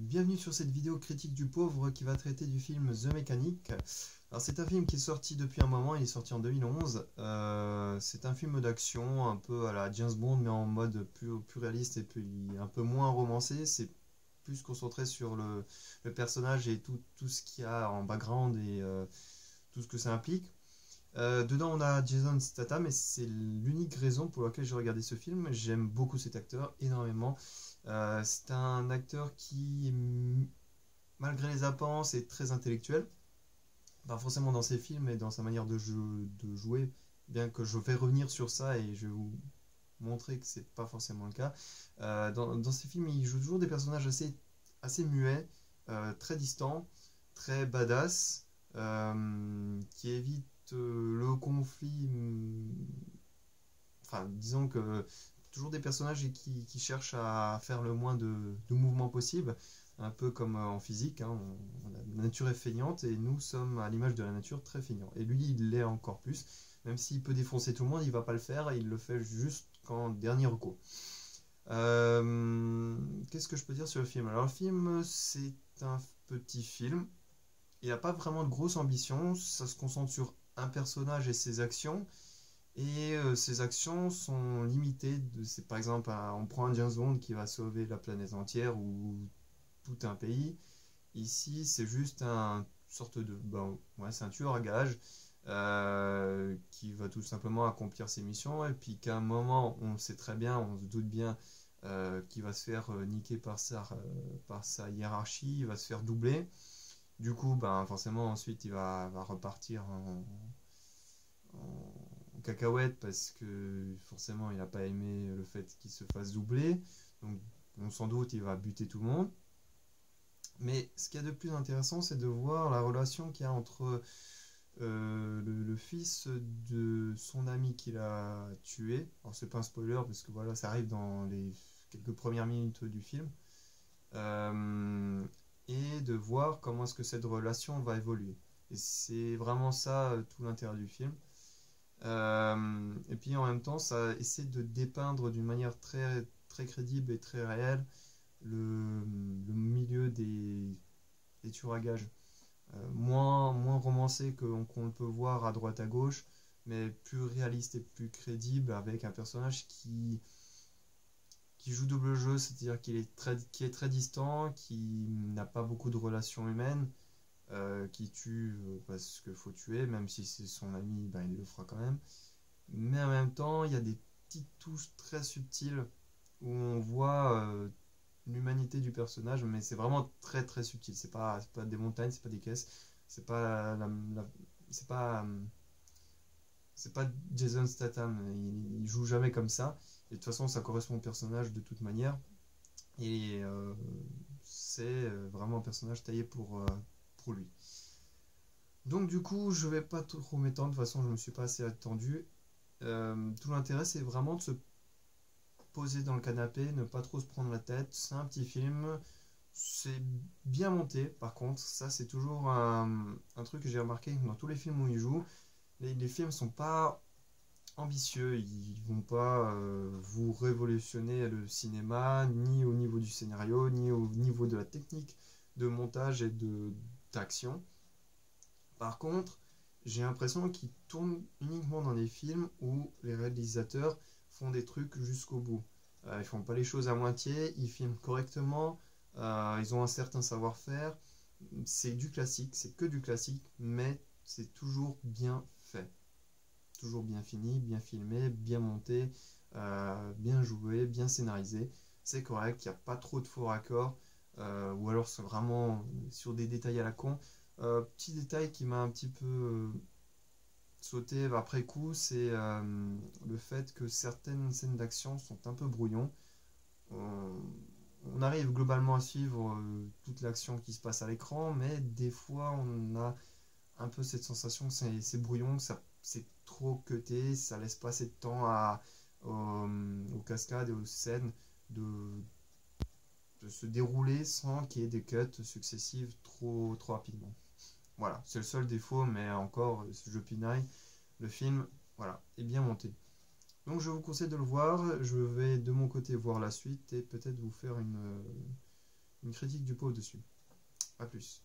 Bienvenue sur cette vidéo critique du pauvre qui va traiter du film The Mechanic. Alors c'est un film qui est sorti depuis un moment, il est sorti en 2011. C'est un film d'action un peu à la James Bond mais en mode plus réaliste et puis un peu moins romancé. C'est plus concentré sur le personnage et tout ce qu'il y a en background et tout ce que ça implique. Dedans on a Jason Statham et c'est l'unique raison pour laquelle j'ai regardé ce film. J'aime beaucoup cet acteur, énormément. C'est un acteur qui, malgré les apparences, est très intellectuel. Pas forcément dans ses films et dans sa manière de jouer, bien que je vais revenir sur ça et je vais vous montrer que c'est pas forcément le cas. Dans ses films, il joue toujours des personnages assez muets, très distants, très badass, qui évitent le conflit. Enfin, disons que toujours des personnages qui cherchent à faire le moins de mouvements possible, un peu comme en physique, hein, la nature est feignante et nous sommes à l'image de la nature très feignants. Et lui, il l'est encore plus, même s'il peut défoncer tout le monde, il va pas le faire, il le fait juste qu'en dernier recours. Qu'est-ce que je peux dire sur le film? Alors le film, c'est un petit film, il n'a pas vraiment de grosse ambition, ça se concentre sur un personnage et ses actions. Et ces actions sont limitées. C'est par exemple, on prend un James Bond qui va sauver la planète entière ou tout un pays. Ici, c'est juste un sorte de, ouais, c'est un tueur à gages qui va tout simplement accomplir ses missions. Et puis qu'à un moment, on sait très bien, on se doute bien qu'il va se faire niquer par sa hiérarchie, il va se faire doubler. Du coup, forcément, ensuite, il va repartir en cacahuète parce que forcément il n'a pas aimé le fait qu'il se fasse doubler, donc on sans doute il va buter tout le monde. Mais ce qu'il y a de plus intéressant, c'est de voir la relation qu'il y a entre le fils de son ami qu'il a tué. Alors c'est pas un spoiler parce que voilà, ça arrive dans les quelques premières minutes du film, et de voir comment est-ce que cette relation va évoluer. Et c'est vraiment ça tout l'intérêt du film. Et puis en même temps, ça essaie de dépeindre d'une manière très, très crédible et très réelle le milieu des tueurs à gages. Moins romancé qu'on le peut voir à droite à gauche, mais plus réaliste et plus crédible avec un personnage qui joue double jeu, c'est-à-dire qui est très distant, qui n'a pas beaucoup de relations humaines. Qui tue parce qu'il faut tuer, même si c'est son ami, il le fera quand même. Mais en même temps, il y a des petites touches très subtiles où on voit l'humanité du personnage, mais c'est vraiment très très subtil. C'est pas des montagnes, c'est pas des caisses, c'est pas c'est pas c'est pas Jason Statham. Il joue jamais comme ça. Et de toute façon, ça correspond au personnage de toute manière. Et c'est vraiment un personnage taillé pour lui. Donc du coup, je vais pas trop m'étendre, de toute façon je me suis pas assez attendu. Tout l'intérêt c'est vraiment de se poser dans le canapé, ne pas trop se prendre la tête. C'est un petit film, c'est bien monté par contre, ça c'est toujours un truc que j'ai remarqué dans tous les films où il joue. Les films sont pas ambitieux, ils vont pas vous révolutionner le cinéma, ni au niveau du scénario, ni au niveau de la technique de montage et d'action. Par contre, j'ai l'impression qu'ils tournent uniquement dans des films où les réalisateurs font des trucs jusqu'au bout. Ils font pas les choses à moitié, ils filment correctement, ils ont un certain savoir-faire. C'est du classique, c'est que du classique, mais c'est toujours bien fait. Toujours bien fini, bien filmé, bien monté, bien joué, bien scénarisé. C'est correct, il n'y a pas trop de faux raccords, ou alors c'est vraiment sur des détails à la con. Petit détail qui m'a un petit peu sauté après coup, c'est le fait que certaines scènes d'action sont un peu brouillons. On arrive globalement à suivre toute l'action qui se passe à l'écran, mais des fois on a un peu cette sensation que c'est brouillon, que c'est trop cuté, ça laisse pas assez de temps aux cascades et aux scènes de se dérouler sans qu'il y ait des cuts successives trop rapidement. Voilà, c'est le seul défaut, mais encore, je pinaille, le film, voilà, est bien monté. Donc je vous conseille de le voir, je vais de mon côté voir la suite et peut-être vous faire une critique du pot au-dessus. A plus.